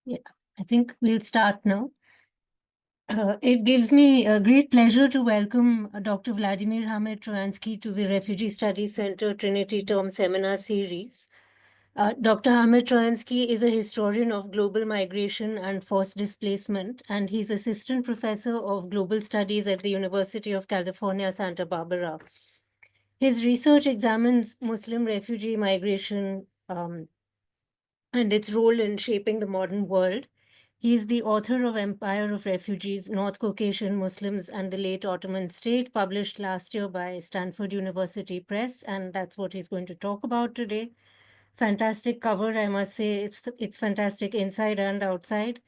Yeah, I think we'll start now. It gives me a great pleasure to welcome Dr. Vladimir Hamed-Troyansky to the Refugee Studies Center Trinity Term Seminar Series. Dr. Hamed-Troyansky is a historian of global migration and forced displacement, and he's assistant professor of global studies at the University of California, Santa Barbara. His research examines Muslim refugee migration and its role in shaping the modern world. He is the author of Empire of Refugees, North Caucasian Muslims and the Late Ottoman State, published last year by Stanford University Press, and that's what he's going to talk about today. Fantastic cover, I must say. It's fantastic inside and outside.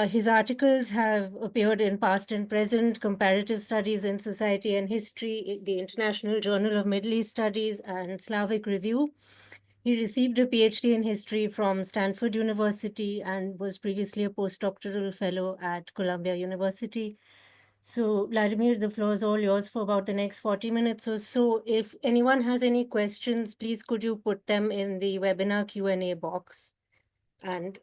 His articles have appeared in Past and Present, Comparative Studies in Society and History, the International Journal of Middle East Studies, and Slavic Review. He received a PhD in history from Stanford University and was previously a postdoctoral fellow at Columbia University. So, Vladimir, the floor is all yours for about the next 40 minutes or so. If anyone has any questions, please could you put them in the webinar Q&A box, and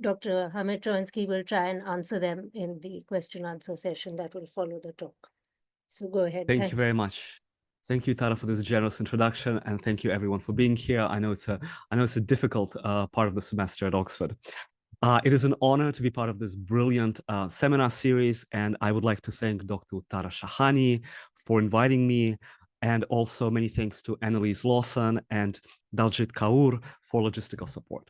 Dr. Hamed-Troyansky will try and answer them in the question-answer session that will follow the talk. So go ahead. Thank you very much. Thank you, Tara, for this generous introduction, and thank you everyone for being here. I know it's a difficult part of the semester at Oxford. It is an honor to be part of this brilliant seminar series, and I would like to thank Dr. Tara Shahani for inviting me, and also many thanks to Annalise Lawson and Daljit Kaur for logistical support.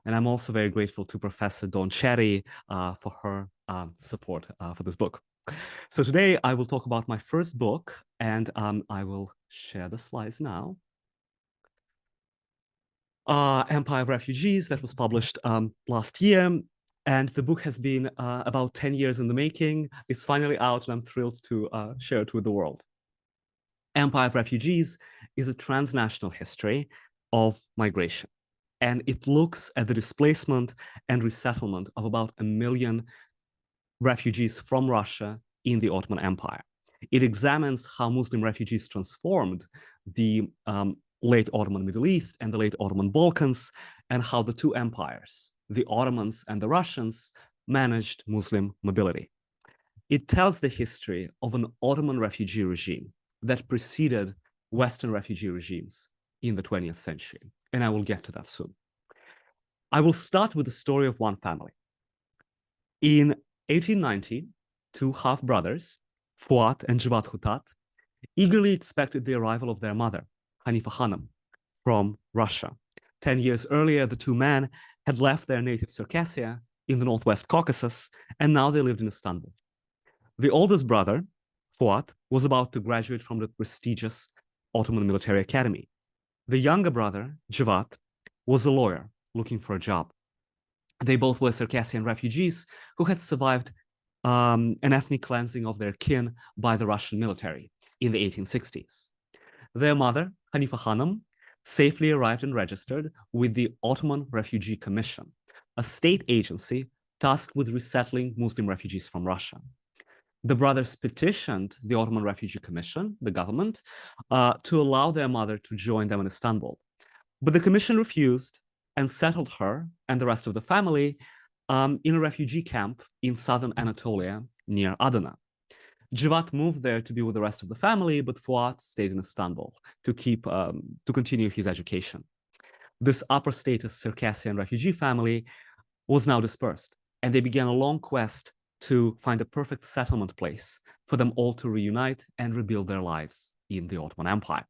And I'm also very grateful to Professor Dawn Cherry for her support for this book. So today I will talk about my first book, and I will share the slides now. Empire of Refugees, that was published last year, and the book has been about 10 years in the making. It's finally out, and I'm thrilled to share it with the world. Empire of Refugees is a transnational history of migration, and it looks at the displacement and resettlement of about 1 million refugees from Russia in the Ottoman Empire. It examines how Muslim refugees transformed the late Ottoman Middle East and the late Ottoman Balkans, and how the two empires, the Ottomans and the Russians, managed Muslim mobility. It tells the history of an Ottoman refugee regime that preceded Western refugee regimes in the 20th century, and I will get to that soon. I will start with the story of one family. In 1890, two half-brothers, Fuat and Javad Khutat, eagerly expected the arrival of their mother, Hanifa Hanım, from Russia. 10 years earlier, the two men had left their native Circassia in the northwest Caucasus, and now they lived in Istanbul. The oldest brother, Fuat, was about to graduate from the prestigious Ottoman Military Academy. The younger brother, Javad, was a lawyer looking for a job. They both were Circassian refugees who had survived an ethnic cleansing of their kin by the Russian military in the 1860s. Their mother, Hanifa Hanım, safely arrived and registered with the Ottoman Refugee Commission, a state agency tasked with resettling Muslim refugees from Russia. The brothers petitioned the Ottoman Refugee Commission, the government, to allow their mother to join them in Istanbul. But the commission refused and settled her and the rest of the family in a refugee camp in southern Anatolia near Adana. Javad moved there to be with the rest of the family, but Fuat stayed in Istanbul to continue his education. This upper status Circassian refugee family was now dispersed, and they began a long quest to find a perfect settlement place for them all to reunite and rebuild their lives in the Ottoman Empire.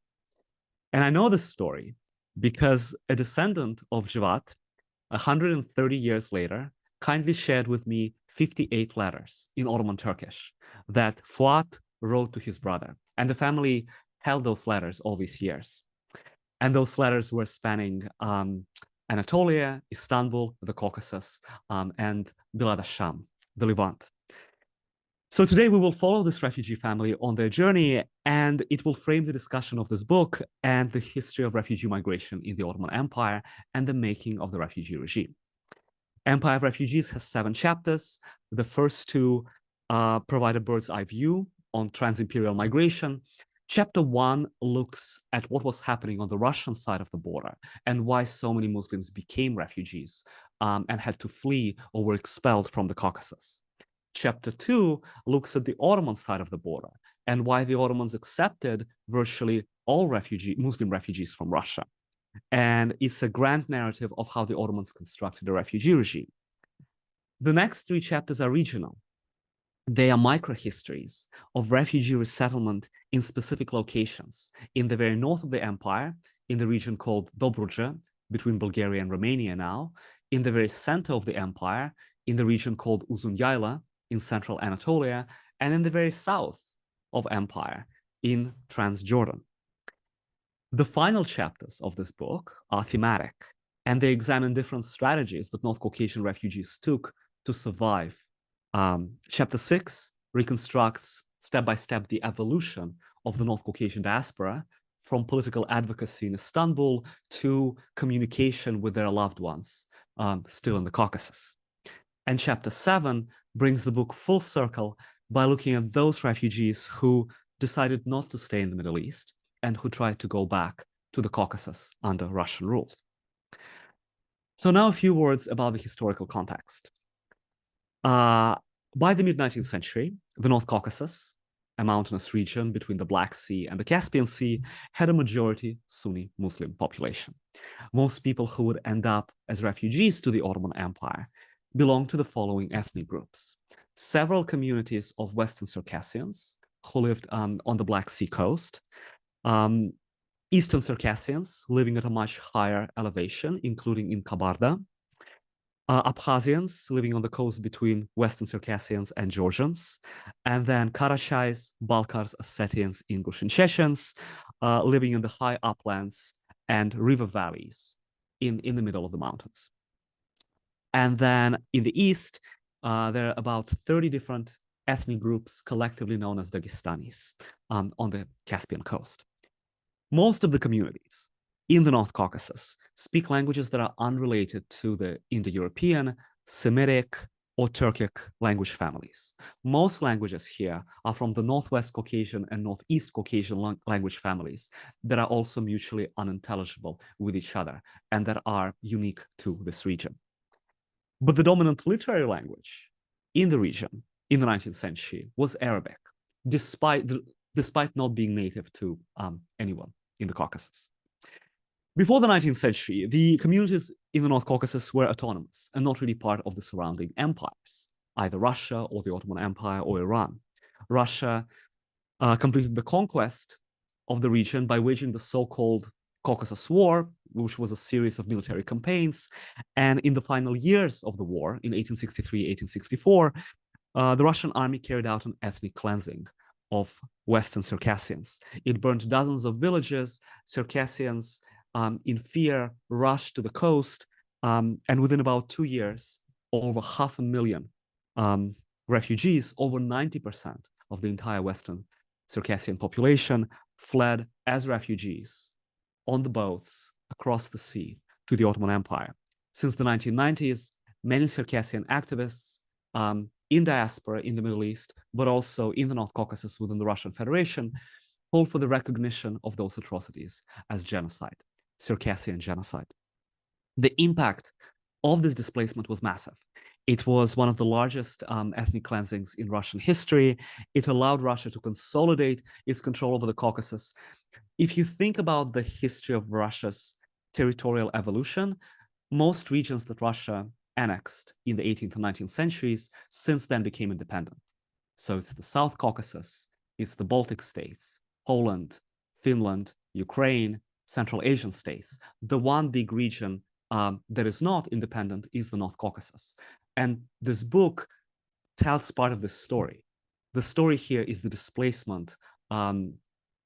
And I know this story because a descendant of Javad, 130 years later, kindly shared with me 58 letters in Ottoman Turkish that Fuat wrote to his brother. And the family held those letters all these years. And those letters were spanning Anatolia, Istanbul, the Caucasus, and Bilad al-Sham, the Levant. So today we will follow this refugee family on their journey, and it will frame the discussion of this book and the history of refugee migration in the Ottoman Empire and the making of the refugee regime. Empire of Refugees has 7 chapters. The first 2 provide a bird's eye view on trans-imperial migration, Chapter 1 looks at what was happening on the Russian side of the border and why so many Muslims became refugees and had to flee or were expelled from the Caucasus. Chapter 2 looks at the Ottoman side of the border and why the Ottomans accepted virtually all Muslim refugees from Russia. And it's a grand narrative of how the Ottomans constructed a refugee regime. The next 3 chapters are regional. They are microhistories of refugee resettlement in specific locations in the very north of the empire, in the region called Dobruja, between Bulgaria and Romania now, in the very center of the empire, in the region called Uzun-Yayla, in central Anatolia, and in the very south of empire, in Transjordan. The final chapters of this book are thematic, and they examine different strategies that North Caucasian refugees took to survive. Chapter 6 reconstructs step-by-step the evolution of the North Caucasian diaspora from political advocacy in Istanbul to communication with their loved ones still in the Caucasus. And chapter 7 brings the book full circle by looking at those refugees who decided not to stay in the Middle East and who tried to go back to the Caucasus under Russian rule. So now a few words about the historical context. By the mid-19th century, the North Caucasus, a mountainous region between the Black Sea and the Caspian Sea, had a majority Sunni Muslim population. Most people who would end up as refugees to the Ottoman Empire belonged to the following ethnic groups. Several communities of Western Circassians who lived on the Black Sea coast, Eastern Circassians living at a much higher elevation, including in Kabarda, Abkhazians living on the coast between Western Circassians and Georgians, and then Karachais, Balkars, Ossetians, Ingush, and Chechens living in the high uplands and river valleys in the middle of the mountains. And then in the east, there are about 30 different ethnic groups collectively known as Dagestanis on the Caspian coast. Most of the communities in the North Caucasus speak languages that are unrelated to the Indo-European, Semitic, or Turkic language families. Most languages here are from the Northwest Caucasian and Northeast Caucasian language families that are also mutually unintelligible with each other and that are unique to this region. But the dominant literary language in the region in the 19th century was Arabic, despite not being native to anyone in the Caucasus. Before the 19th century, the communities in the North Caucasus were autonomous and not really part of the surrounding empires, either Russia or the Ottoman Empire or Iran. Russia completed the conquest of the region by waging the so-called Caucasus War, which was a series of military campaigns. And in the final years of the war, in 1863, 1864, the Russian army carried out an ethnic cleansing of Western Circassians. It burned dozens of villages. Circassians, in fear, rushed to the coast, and within about 2 years, over 500,000 refugees, over 90% of the entire Western Circassian population, fled as refugees on the boats across the sea to the Ottoman Empire. Since the 1990s, many Circassian activists in diaspora in the Middle East, but also in the North Caucasus within the Russian Federation, call for the recognition of those atrocities as genocide, Circassian genocide. The impact of this displacement was massive. It was one of the largest ethnic cleansings in Russian history. It allowed Russia to consolidate its control over the Caucasus. If you think about the history of Russia's territorial evolution, most regions that Russia annexed in the 18th and 19th centuries since then became independent. So it's the South Caucasus, it's the Baltic states, Poland, Finland, Ukraine, Central Asian states. The one big region that is not independent is the North Caucasus. And this book tells part of this story. The story here is the displacement,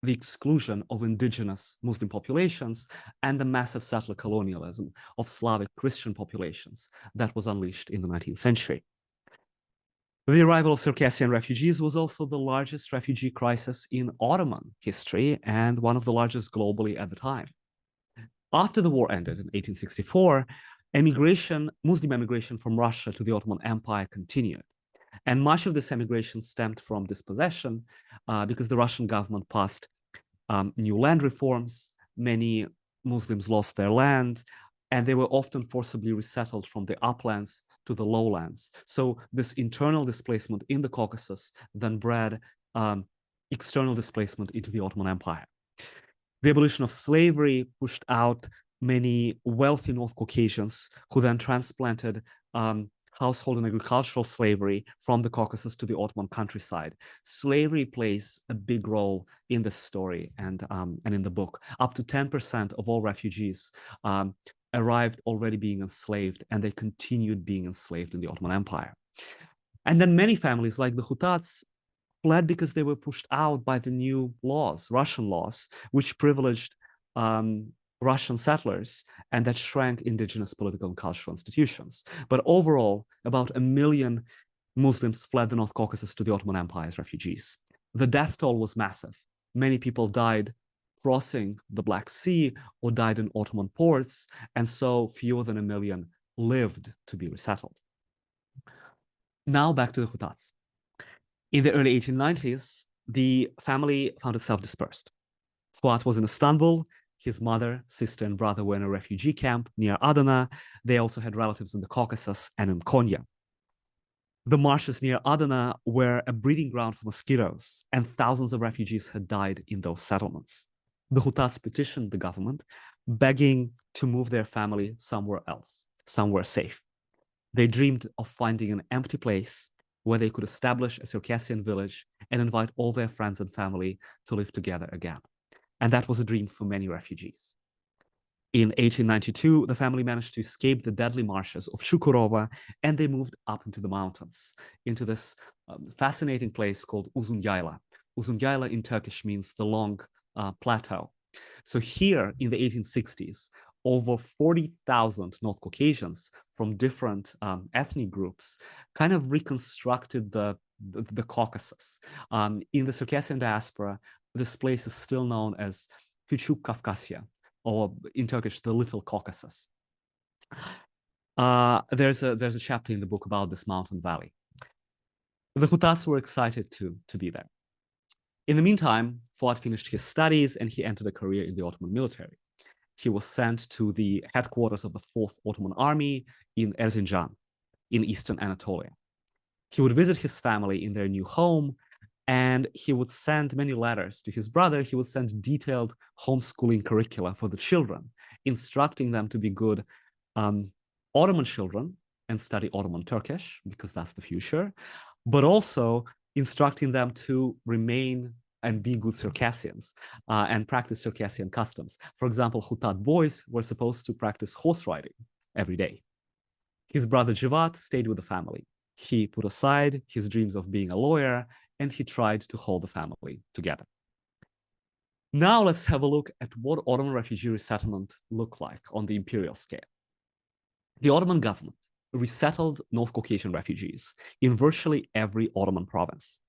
the exclusion of indigenous Muslim populations, and the massive settler colonialism of Slavic Christian populations that was unleashed in the 19th century. The arrival of Circassian refugees was also the largest refugee crisis in Ottoman history and one of the largest globally at the time. After the war ended in 1864, Muslim emigration from Russia to the Ottoman Empire continued. And much of this emigration stemmed from dispossession because the Russian government passed new land reforms. Many Muslims lost their land, and they were often forcibly resettled from the uplands to the lowlands. So this internal displacement in the Caucasus then bred external displacement into the Ottoman Empire. The abolition of slavery pushed out many wealthy North Caucasians who then transplanted household and agricultural slavery from the Caucasus to the Ottoman countryside. Slavery plays a big role in this story and in the book. Up to 10% of all refugees arrived already being enslaved, and they continued being enslaved in the Ottoman Empire. And then many families, like the Khutats, fled because they were pushed out by the new laws, Russian laws, which privileged Russian settlers and that shrank indigenous political and cultural institutions. But overall, about 1 million Muslims fled the North Caucasus to the Ottoman Empire as refugees. The death toll was massive. Many people died crossing the Black Sea or died in Ottoman ports, and so fewer than 1 million lived to be resettled. Now back to the Khutats. In the early 1890s, the family found itself dispersed. Fuat was in Istanbul. His mother, sister, and brother were in a refugee camp near Adana. They also had relatives in the Caucasus and in Konya. The marshes near Adana were a breeding ground for mosquitoes, and thousands of refugees had died in those settlements. The Khutats petitioned the government, begging to move their family somewhere else, somewhere safe. They dreamed of finding an empty place where they could establish a Circassian village and invite all their friends and family to live together again. And that was a dream for many refugees. In 1892, the family managed to escape the deadly marshes of Shukurova, and they moved up into the mountains, into this fascinating place called Uzun Yayla. Uzun Yayla in Turkish means the long plateau. So here in the 1860s, over 40,000 North Caucasians from different ethnic groups kind of reconstructed the Caucasus. In the Circassian diaspora, this place is still known as Küçük Kafkasya, or in Turkish, the Little Caucasus. There's a chapter in the book about this mountain valley. The Khutats were excited to be there. In the meantime, Fuat finished his studies and he entered a career in the Ottoman military. He was sent to the headquarters of the 4th Ottoman Army in Erzincan, in eastern Anatolia. He would visit his family in their new home, and he would send many letters to his brother. He would send detailed homeschooling curricula for the children, instructing them to be good Ottoman children and study Ottoman Turkish, because that's the future, but also instructing them to remain and be good Circassians and practice Circassian customs. For example, Khutat boys were supposed to practice horse riding every day. His brother Jivat stayed with the family. He put aside his dreams of being a lawyer, and he tried to hold the family together. Now let's have a look at what Ottoman refugee resettlement looked like on the imperial scale. The Ottoman government resettled North Caucasian refugees in virtually every Ottoman province.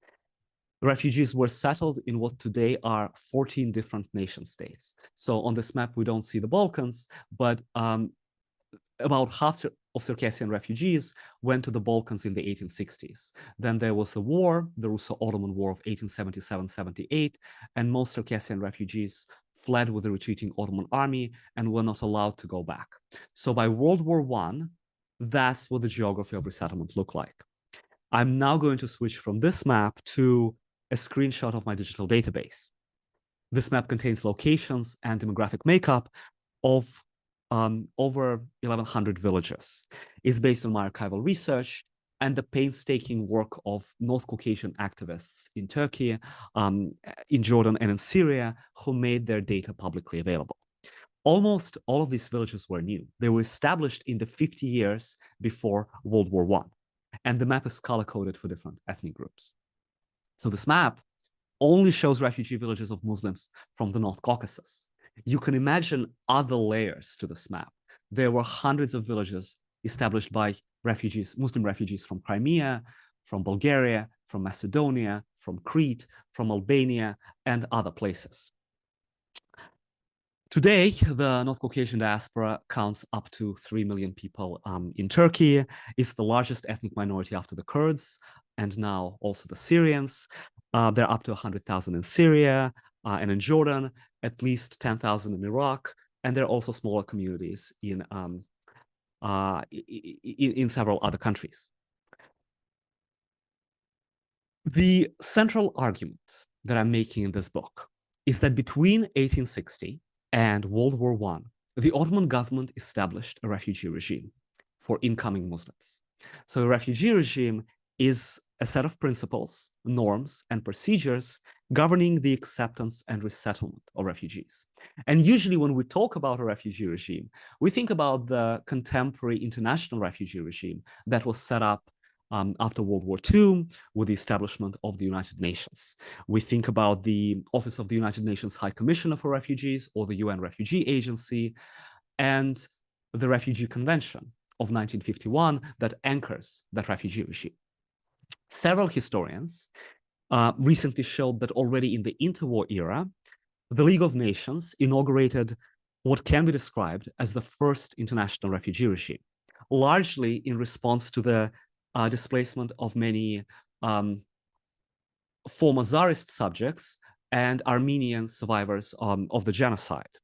Refugees were settled in what today are 14 different nation states. So on this map, we don't see the Balkans, but about half of Circassian refugees went to the Balkans in the 1860s. Then there was the war, the Russo-Ottoman War of 1877-78, and most Circassian refugees fled with the retreating Ottoman army and were not allowed to go back. So by World War I, that's what the geography of resettlement looked like. I'm now going to switch from this map to a screenshot of my digital database. This map contains locations and demographic makeup of over 1,100 villages. It's based on my archival research and the painstaking work of North Caucasian activists in Turkey, in Jordan, and in Syria, who made their data publicly available. Almost all of these villages were new. They were established in the 50 years before World War I, and the map is color-coded for different ethnic groups. So this map only shows refugee villages of Muslims from the North Caucasus. You can imagine other layers to this map. There were hundreds of villages established by refugees, Muslim refugees from Crimea, from Bulgaria, from Macedonia, from Crete, from Albania, and other places. Today, the North Caucasian diaspora counts up to 3 million people in Turkey. It's the largest ethnic minority after the Kurds, and now also the Syrians. There are up to 100,000 in Syria, and in Jordan, at least 10,000 in Iraq, and there are also smaller communities in several other countries. The central argument that I'm making in this book is that between 1860 and World War I, the Ottoman government established a refugee regime for incoming Muslims. So a refugee regime is a set of principles, norms, and procedures governing the acceptance and resettlement of refugees. And usually when we talk about a refugee regime, we think about the contemporary international refugee regime that was set up after World War II with the establishment of the United Nations. We think about the Office of the United Nations High Commissioner for Refugees or the UN Refugee Agency and the Refugee Convention of 1951 that anchors that refugee regime. Several historians recently showed that already in the interwar era, the League of Nations inaugurated what can be described as the first international refugee regime, largely in response to the displacement of many former Tsarist subjects and Armenian survivors of the genocide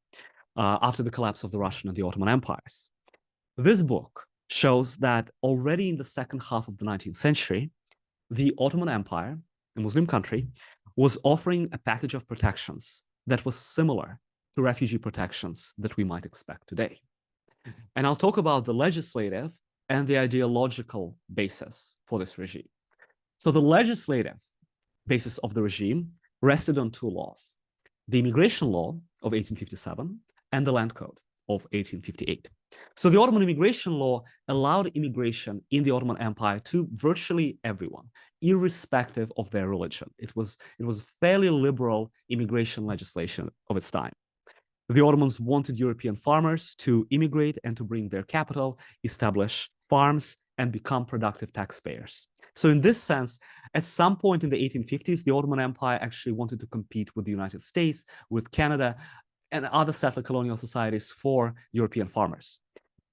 after the collapse of the Russian and the Ottoman empires. This book shows that already in the second half of the 19th century, the Ottoman Empire, a Muslim country, was offering a package of protections that was similar to refugee protections that we might expect today. And I'll talk about the legislative and the ideological basis for this regime. So the legislative basis of the regime rested on two laws: the Immigration Law of 1857 and the Land Code of 1858. So the Ottoman Immigration Law allowed immigration in the Ottoman Empire to virtually everyone, irrespective of their religion. It was fairly liberal immigration legislation of its time. The Ottomans wanted European farmers to immigrate and to bring their capital, establish farms, and become productive taxpayers. So in this sense, at some point in the 1850s, the Ottoman Empire actually wanted to compete with the United States, with Canada, and other settler colonial societies for European farmers.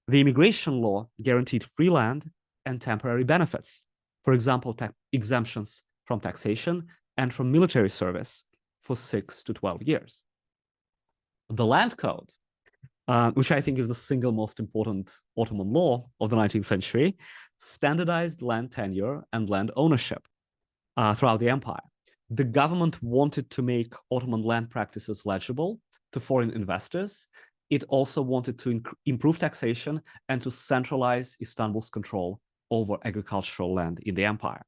The immigration law guaranteed free land and temporary benefits. For example, exemptions from taxation and from military service for 6 to 12 years. The Land Code, which I think is the single most important Ottoman law of the 19th century, standardized land tenure and land ownership throughout the empire. The government wanted to make Ottoman land practices legible to foreign investors. It also wanted to improve taxation and to centralize Istanbul's control over agricultural land in the empire.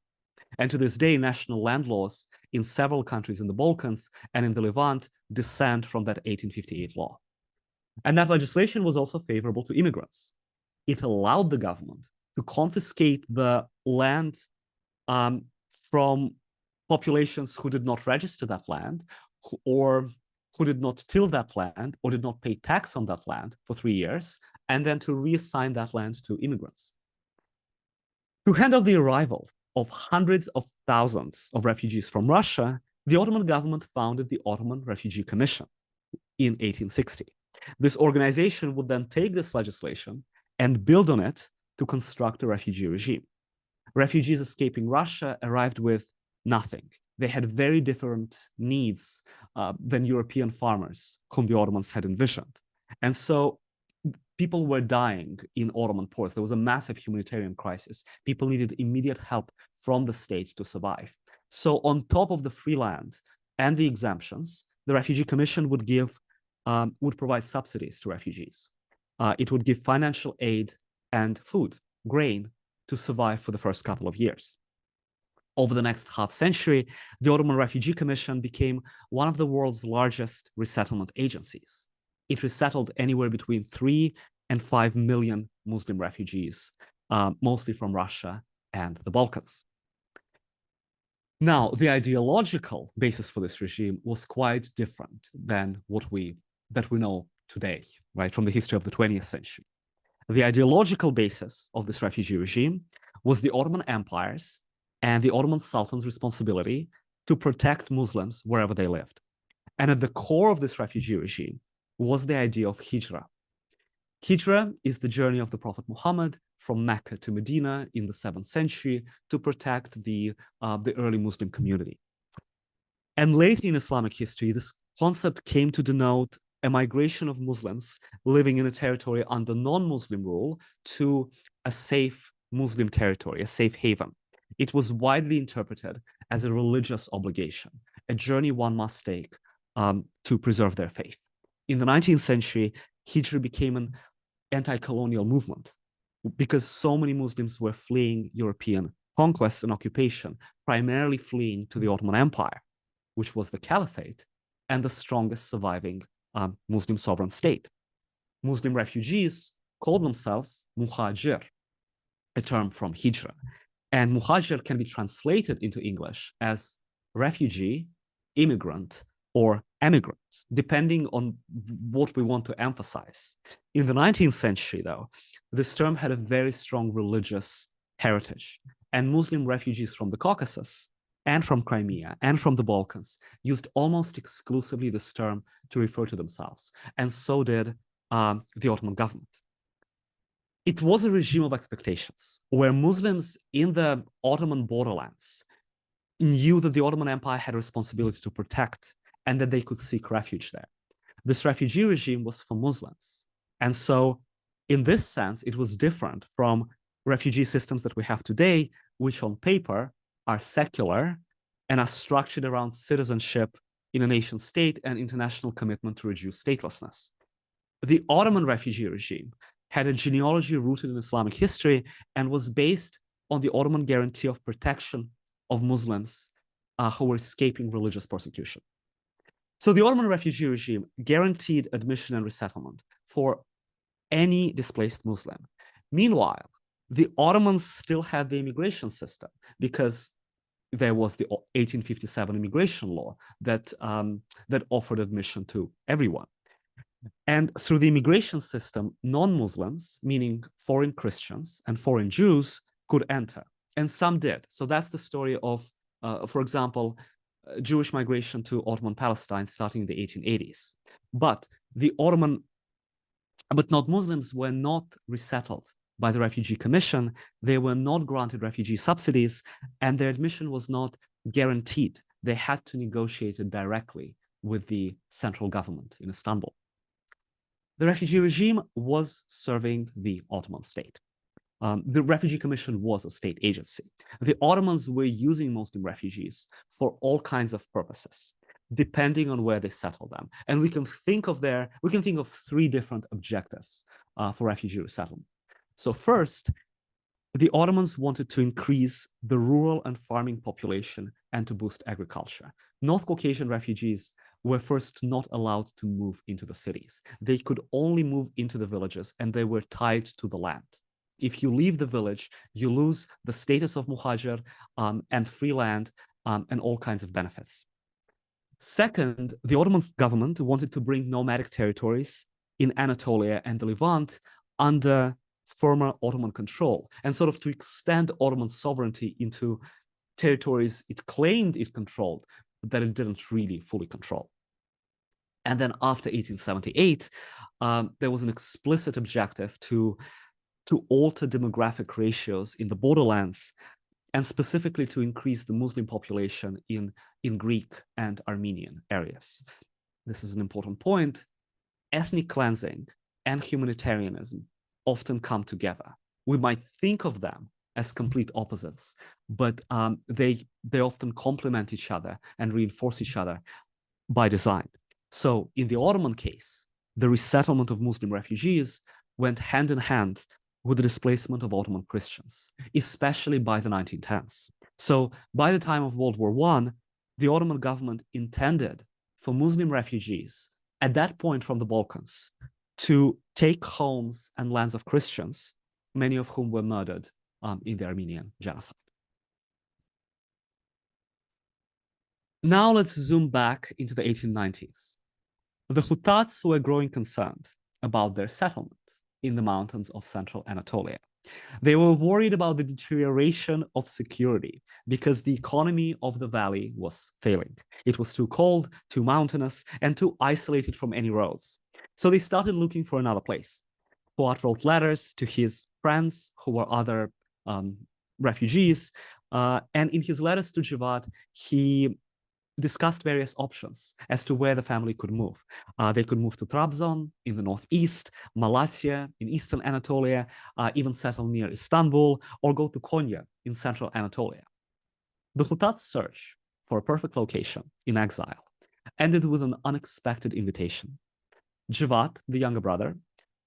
And to this day, national land laws in several countries in the Balkans and in the Levant descend from that 1858 law. And that legislation was also favorable to immigrants. It allowed the government to confiscate the land from populations who did not register that land or who did not till that land or did not pay tax on that land for 3 years, and then to reassign that land to immigrants. To handle the arrival of hundreds of thousands of refugees from Russia, the Ottoman government founded the Ottoman Refugee Commission in 1860. This organization would then take this legislation and build on it to construct a refugee regime. Refugees escaping Russia arrived with nothing. They had very different needs than European farmers whom the Ottomans had envisioned. And so people were dying in Ottoman ports. There was a massive humanitarian crisis. People needed immediate help from the state to survive. So on top of the free land and the exemptions, the Refugee Commission would provide subsidies to refugees. It would give financial aid and food, grain, to survive for the first couple of years. Over the next half century, the Ottoman Refugee Commission became one of the world's largest resettlement agencies. It resettled anywhere between 3 and 5 million Muslim refugees, mostly from Russia and the Balkans. Now, the ideological basis for this regime was quite different than what we know today, right, from the history of the 20th century. The ideological basis of this refugee regime was the Ottoman Empire's and the Ottoman Sultan's responsibility to protect Muslims wherever they lived. And at the core of this refugee regime was the idea of hijra. Hijra is the journey of the Prophet Muhammad from Mecca to Medina in the 7th century to protect the early Muslim community. And later in Islamic history, this concept came to denote a migration of Muslims living in a territory under non-Muslim rule to a safe Muslim territory, a safe haven. It was widely interpreted as a religious obligation, a journey one must take to preserve their faith. In the 19th century, Hijra became an anti-colonial movement because so many Muslims were fleeing European conquest and occupation, primarily fleeing to the Ottoman Empire, which was the caliphate and the strongest surviving Muslim sovereign state. Muslim refugees called themselves muhajir, a term from Hijra. And muhajir can be translated into English as refugee, immigrant, or emigrant, depending on what we want to emphasize. In the 19th century, though, this term had a very strong religious heritage, and Muslim refugees from the Caucasus and from Crimea and from the Balkans used almost exclusively this term to refer to themselves, and so did the Ottoman government. It was a regime of expectations where Muslims in the Ottoman borderlands knew that the Ottoman Empire had a responsibility to protect and that they could seek refuge there. This refugee regime was for Muslims. And so in this sense, it was different from refugee systems that we have today, which on paper are secular and are structured around citizenship in a nation state and international commitment to reduce statelessness. The Ottoman refugee regime had a genealogy rooted in Islamic history and was based on the Ottoman guarantee of protection of Muslims who were escaping religious persecution. So the Ottoman refugee regime guaranteed admission and resettlement for any displaced Muslim. Meanwhile, the Ottomans still had the immigration system because there was the 1857 immigration law that offered admission to everyone. And through the immigration system, non-Muslims, meaning foreign Christians and foreign Jews, could enter. And some did. So that's the story of, for example, Jewish migration to Ottoman Palestine starting in the 1880s. But not Muslims were not resettled by the Refugee Commission. They were not granted refugee subsidies, and their admission was not guaranteed. They had to negotiate it directly with the central government in Istanbul. The refugee regime was serving the Ottoman state. The Refugee Commission was a state agency. The Ottomans were using Muslim refugees for all kinds of purposes, depending on where they settled them. And we can think of three different objectives for refugee resettlement. So first, the Ottomans wanted to increase the rural and farming population and to boost agriculture. North Caucasian refugees were first not allowed to move into the cities. They could only move into the villages, and they were tied to the land. If you leave the village, you lose the status of muhajir and free land and all kinds of benefits. Second, the Ottoman government wanted to bring nomadic territories in Anatolia and the Levant under former Ottoman control, and sort of to extend Ottoman sovereignty into territories it claimed it controlled, but that it didn't really fully control. And then after 1878, there was an explicit objective to alter demographic ratios in the borderlands, and specifically to increase the Muslim population in Greek and Armenian areas. This is an important point. Ethnic cleansing and humanitarianism often come together. We might think of them as complete opposites, but they often complement each other and reinforce each other by design. So in the Ottoman case, the resettlement of Muslim refugees went hand in hand with the displacement of Ottoman Christians, especially by the 1910s. So by the time of World War I, the Ottoman government intended for Muslim refugees at that point from the Balkans to take homes and lands of Christians, many of whom were murdered in the Armenian genocide. Now let's zoom back into the 1890s. The Khutats were growing concerned about their settlement in the mountains of central Anatolia. They were worried about the deterioration of security because the economy of the valley was failing. It was too cold, too mountainous, and too isolated from any roads. So they started looking for another place. Fuad wrote letters to his friends who were other refugees. And in his letters to Javad, he discussed various options as to where the family could move. They could move to Trabzon in the northeast, Malatya in eastern Anatolia, even settle near Istanbul, or go to Konya in central Anatolia. The Khutat search for a perfect location in exile ended with an unexpected invitation. Jivat, the younger brother,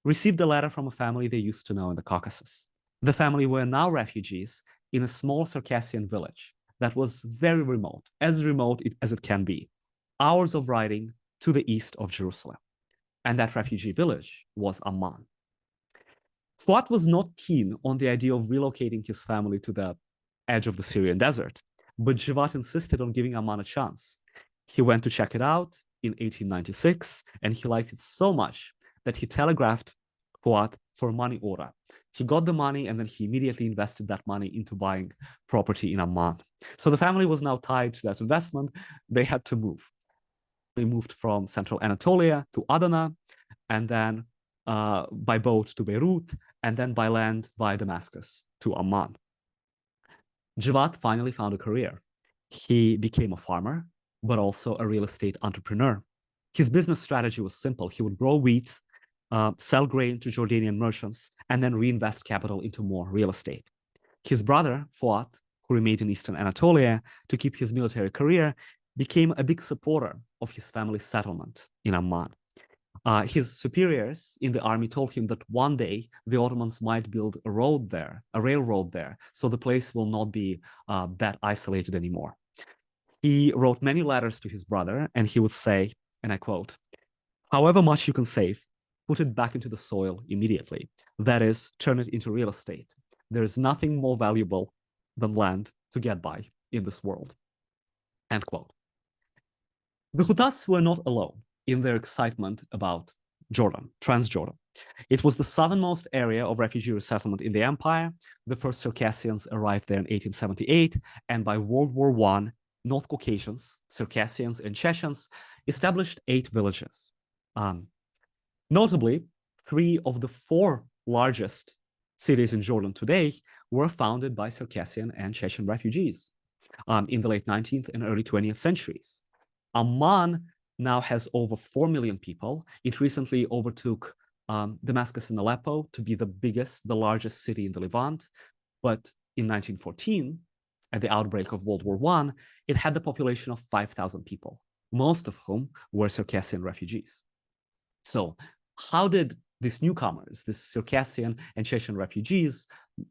received a letter from a family they used to know in the Caucasus. The family were now refugees in a small Circassian village that was very remote as it can be, hours of riding to the east of Jerusalem. And that refugee village was Aman. Fuat was not keen on the idea of relocating his family to the edge of the Syrian desert, but Jivat insisted on giving Aman a chance. He went to check it out in 1896, and he liked it so much that he telegraphed Fuat for money order. He got the money, and then he immediately invested that money into buying property in Amman. So the family was now tied to that investment. They had to move. They moved from central Anatolia to Adana, and then by boat to Beirut, and then by land via Damascus to Amman. Jivat finally found a career. He became a farmer, but also a real estate entrepreneur. His business strategy was simple. He would grow wheat, sell grain to Jordanian merchants, and then reinvest capital into more real estate. His brother, Fuat, who remained in eastern Anatolia to keep his military career, became a big supporter of his family's settlement in Amman. His superiors in the army told him that one day the Ottomans might build a railroad there, so the place will not be that isolated anymore. He wrote many letters to his brother, and he would say, and I quote, "However much you can save, put it back into the soil immediately. That is, turn it into real estate. There is nothing more valuable than land to get by in this world." End quote. The Khutats were not alone in their excitement about Jordan, Transjordan. It was the southernmost area of refugee resettlement in the empire. The first Circassians arrived there in 1878, and by World War I, North Caucasians, Circassians, and Chechens established 8 villages. Notably, 3 of the 4 largest cities in Jordan today were founded by Circassian and Chechen refugees in the late 19th and early 20th centuries. Amman now has over 4 million people. It recently overtook Damascus and Aleppo to be the largest city in the Levant. But in 1914, at the outbreak of World War I, it had the population of 5,000 people, most of whom were Circassian refugees. So how did these newcomers, these Circassian and Chechen refugees,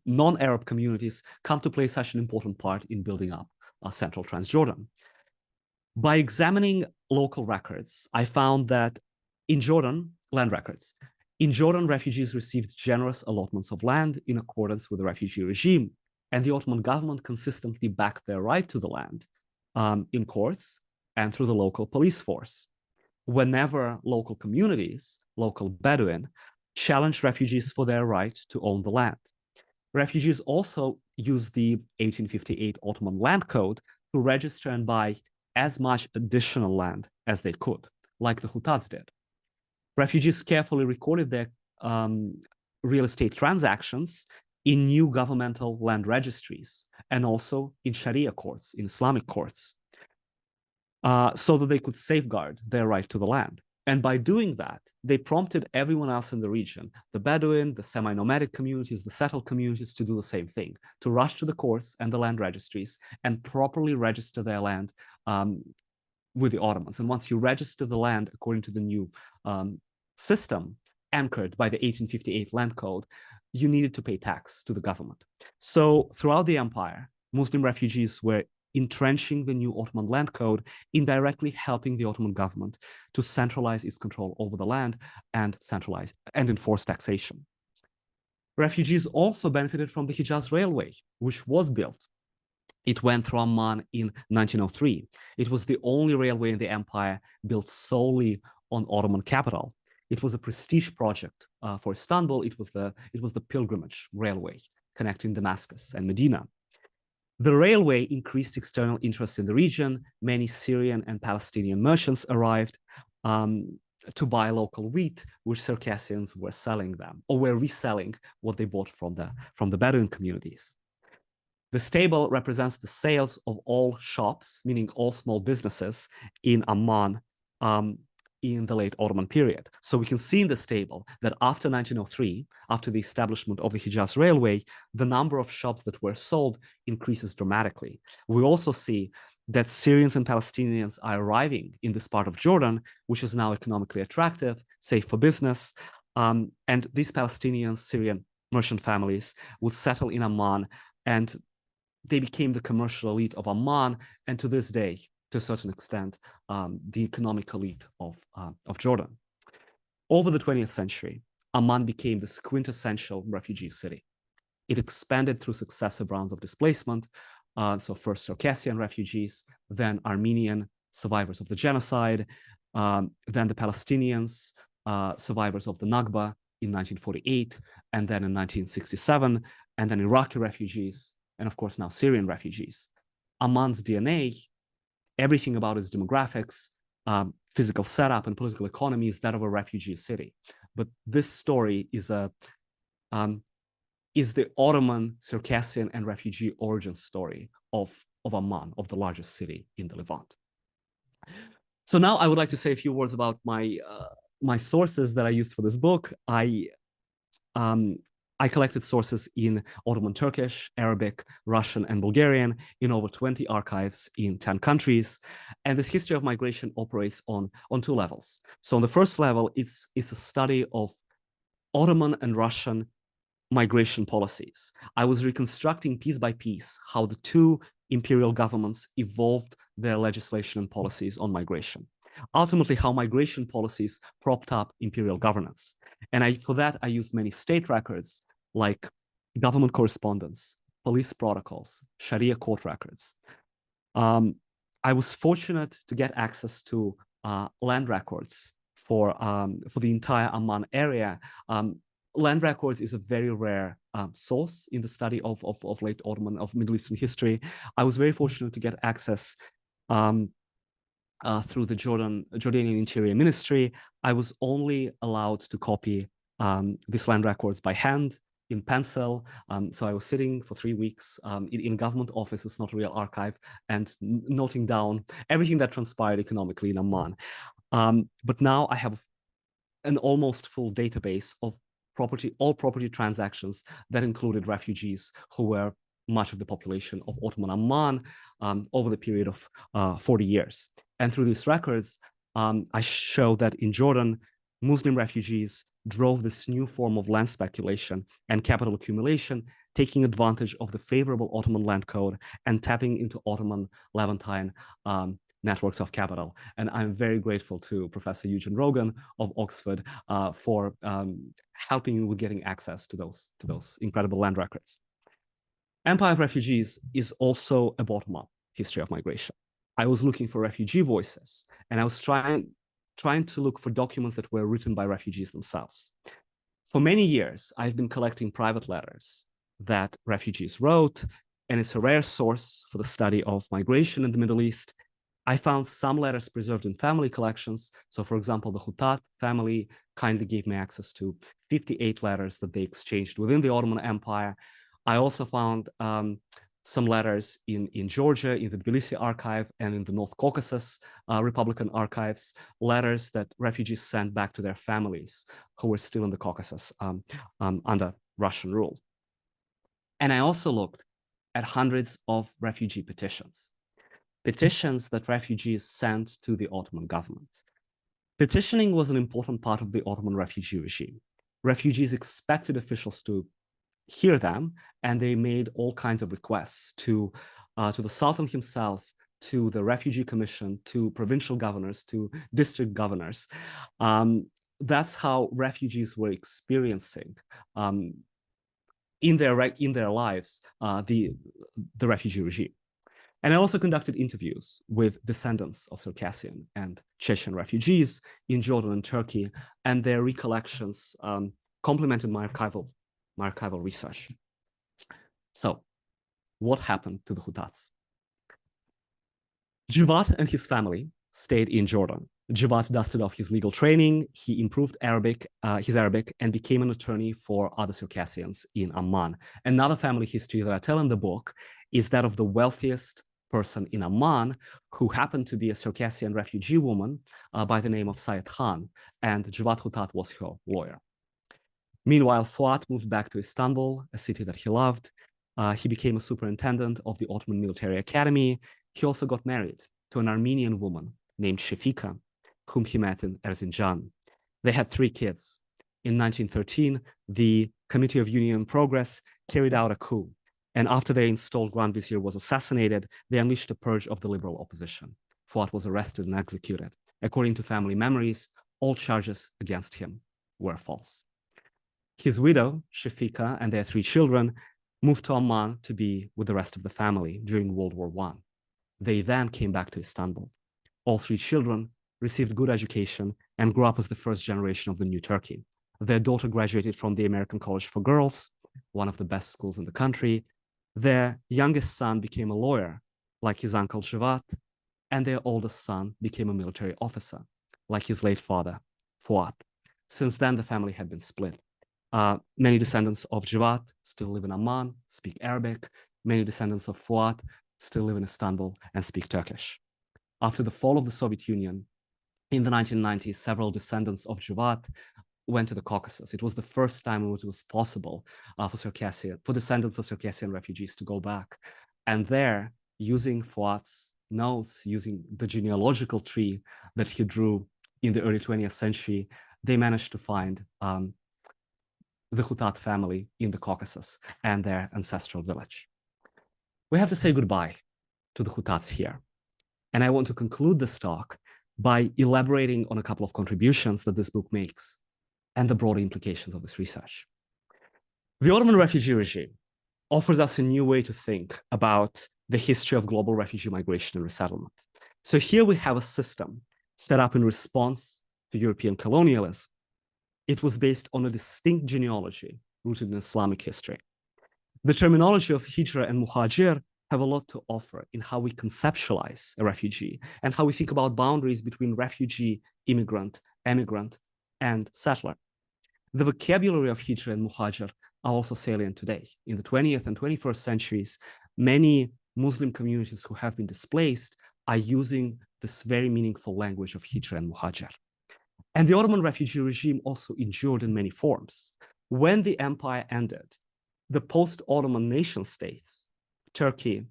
non-Arab communities, come to play such an important part in building up central Transjordan? By examining local records, I found that in Jordan, land records, in Jordan, refugees received generous allotments of land in accordance with the refugee regime, and the Ottoman government consistently backed their right to the land in courts and through the local police force. Whenever local communities, local Bedouin, challenged refugees for their right to own the land. Refugees also used the 1858 Ottoman Land Code to register and buy as much additional land as they could, like the Khutats did. Refugees carefully recorded their real estate transactions in new governmental land registries and also in Sharia courts, in Islamic courts, so that they could safeguard their right to the land. And by doing that, they prompted everyone else in the region, the Bedouin, the semi-nomadic communities, the settled communities, to do the same thing, to rush to the courts and the land registries and properly register their land with the Ottomans. And once you register the land according to the new system anchored by the 1858 Land Code, you needed to pay tax to the government. So throughout the empire, Muslim refugees were entrenching the new Ottoman Land Code, indirectly helping the Ottoman government to centralize its control over the land and centralize and enforce taxation. Refugees also benefited from the Hijaz Railway, which was built. It went through Amman in 1903. It was the only railway in the empire built solely on Ottoman capital. It was a prestige project for Istanbul. It was the pilgrimage railway connecting Damascus and Medina. The railway increased external interest in the region. Many Syrian and Palestinian merchants arrived to buy local wheat, which Circassians were selling them, or were reselling what they bought from the Bedouin communities. The stable represents the sales of all shops, meaning all small businesses in Amman in the late Ottoman period. So we can see in the stable that after 1903, after the establishment of the Hijaz Railway, the number of shops that were sold increases dramatically. We also see that Syrians and Palestinians are arriving in this part of Jordan, which is now economically attractive, safe for business. And these Palestinian, Syrian merchant families would settle in Amman, and they became the commercial elite of Amman, and to this day, to a certain extent, the economic elite of Jordan. Over the 20th century, Amman became this quintessential refugee city. It expanded through successive rounds of displacement. So first Circassian refugees, then Armenian survivors of the genocide, then the Palestinians, survivors of the Nakba in 1948, and then in 1967, and then Iraqi refugees, and of course now Syrian refugees. Amman's DNA, everything about its demographics, physical setup, and political economy is that of a refugee city. But this story is the Ottoman, Circassian, and refugee origin story of Amman, of the largest city in the Levant. So now I would like to say a few words about my sources that I used for this book. I collected sources in Ottoman Turkish, Arabic, Russian, and Bulgarian in over 20 archives in 10 countries. And this history of migration operates on two levels. So on the first level, it's a study of Ottoman and Russian migration policies. I was reconstructing piece by piece how the two imperial governments evolved their legislation and policies on migration. Ultimately, how migration policies propped up imperial governance. And for that, I used many state records like government correspondence, police protocols, Sharia court records. I was fortunate to get access to land records for the entire Amman area. Land records is a very rare source in the study of late Ottoman, of Middle Eastern history. I was very fortunate to get access through the Jordanian Interior Ministry. I was only allowed to copy these land records by hand in pencil. So I was sitting for 3 weeks in government offices, not a real archive, and noting down everything that transpired economically in Amman. But now I have an almost full database of all property transactions that included refugees who were much of the population of Ottoman Amman over the period of 40 years. And through these records, I show that in Jordan, Muslim refugees drove this new form of land speculation and capital accumulation, taking advantage of the favorable Ottoman land code and tapping into Ottoman Levantine networks of capital. And I'm very grateful to Professor Eugene Rogan of Oxford for helping me with getting access to those incredible land records. Empire of Refugees is also a bottom-up history of migration. I was looking for refugee voices, and I was trying to look for documents that were written by refugees themselves. For many years, I've been collecting private letters that refugees wrote, and it's a rare source for the study of migration in the Middle East. I found some letters preserved in family collections. So for example, the Khutat family kindly gave me access to 58 letters that they exchanged within the Ottoman Empire. I also found some letters in Georgia, in the Tbilisi archive, and in the North Caucasus Republican archives, letters that refugees sent back to their families who were still in the Caucasus under Russian rule. And I also looked at hundreds of refugee petitions that refugees sent to the Ottoman government. Petitioning was an important part of the Ottoman refugee regime. Refugees expected officials to hear them, and they made all kinds of requests to the Sultan himself, to the Refugee Commission, to provincial governors, to district governors. That's how refugees were experiencing in their lives the refugee regime. And I also conducted interviews with descendants of Circassian and Chechen refugees in Jordan and Turkey, and their recollections complemented my archival research. So, what happened to the Khutats? Javad and his family stayed in Jordan. Javad dusted off his legal training, he improved his Arabic, and became an attorney for other Circassians in Amman. Another family history that I tell in the book is that of the wealthiest person in Aman, who happened to be a Circassian refugee woman by the name of Sayed Khan, and Javad Khutat was her lawyer. Meanwhile, Fuat moved back to Istanbul, a city that he loved. He became a superintendent of the Ottoman Military Academy. He also got married to an Armenian woman named Shefika, whom he met in Erzincan. They had 3 kids. In 1913, the Committee of Union and Progress carried out a coup. And after the installed Grand Vizier was assassinated, they unleashed a purge of the liberal opposition. Fuat was arrested and executed. According to family memories, all charges against him were false. His widow, Shefika, and their 3 children moved to Aman to be with the rest of the family during World War I. They then came back to Istanbul. All 3 children received good education and grew up as the first generation of the new Turkey. Their daughter graduated from the American College for Girls, one of the best schools in the country. Their youngest son became a lawyer, like his uncle Javad, and their oldest son became a military officer, like his late father, Fuat. Since then, the family had been split. Many descendants of Javad still live in Aman, speak Arabic. Many descendants of Fuat still live in Istanbul and speak Turkish. After the fall of the Soviet Union, in the 1990s, several descendants of Javad went to the Caucasus. It was the first time in which it was possible for descendants of Circassian refugees to go back. And there, using Fuat's notes, using the genealogical tree that he drew in the early 20th century, they managed to find the Khutat family in the Caucasus and their ancestral village. We have to say goodbye to the Khutats here. And I want to conclude this talk by elaborating on a couple of contributions that this book makes and the broader implications of this research. The Ottoman refugee regime offers us a new way to think about the history of global refugee migration and resettlement. So here we have a system set up in response to European colonialism. It was based on a distinct genealogy rooted in Islamic history. The terminology of hijra and muhajir have a lot to offer in how we conceptualize a refugee and how we think about boundaries between refugee, immigrant, emigrant, and settler. The vocabulary of hijra and muhajir are also salient today. In the 20th and 21st centuries, many Muslim communities who have been displaced are using this very meaningful language of hijra and muhajir. And the Ottoman refugee regime also endured in many forms. When the empire ended, the post-Ottoman nation states, Turkey,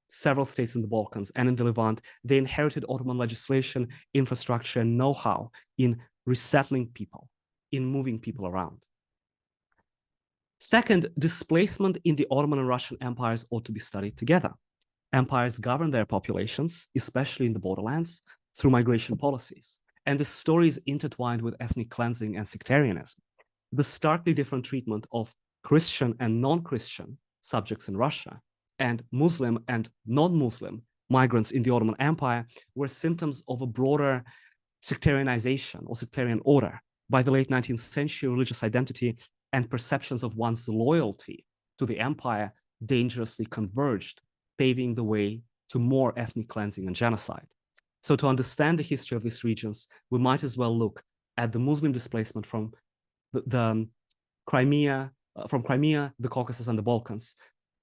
several states in the Balkans and in the Levant, they inherited Ottoman legislation, infrastructure, and know-how in resettling people, in moving people around. Second, displacement in the Ottoman and Russian empires ought to be studied together. Empires govern their populations, especially in the borderlands, through migration policies. And the story is intertwined with ethnic cleansing and sectarianism. The starkly different treatment of Christian and non-Christian subjects in Russia and Muslim and non-Muslim migrants in the Ottoman Empire were symptoms of a broader sectarianization or sectarian order. By the late 19th century, religious identity and perceptions of one's loyalty to the empire dangerously converged, paving the way to more ethnic cleansing and genocide. So to understand the history of these regions, we might as well look at the Muslim displacement from Crimea, the Caucasus, and the Balkans,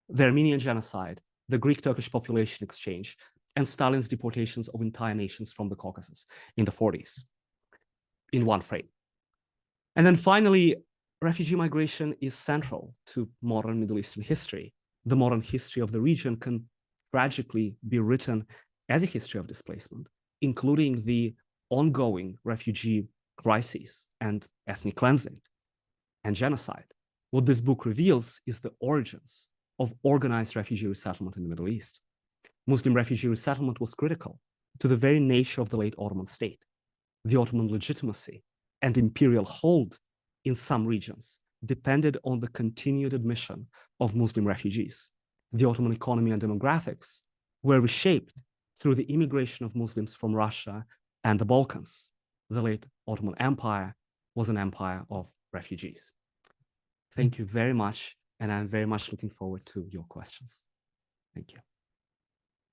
the Armenian genocide, the Greek-Turkish population exchange, and Stalin's deportations of entire nations from the Caucasus in the 40s in one frame. And then finally, refugee migration is central to modern Middle Eastern history. The modern history of the region can tragically be written as a history of displacement, including the ongoing refugee crises and ethnic cleansing and genocide. What this book reveals is the origins of organized refugee resettlement in the Middle East. Muslim refugee resettlement was critical to the very nature of the late Ottoman state. The Ottoman legitimacy and imperial hold in some regions depended on the continued admission of Muslim refugees. The Ottoman economy and demographics were reshaped through the immigration of Muslims from Russia and the Balkans. The late Ottoman Empire was an empire of refugees. Thank you very much, and I'm very much looking forward to your questions. Thank you.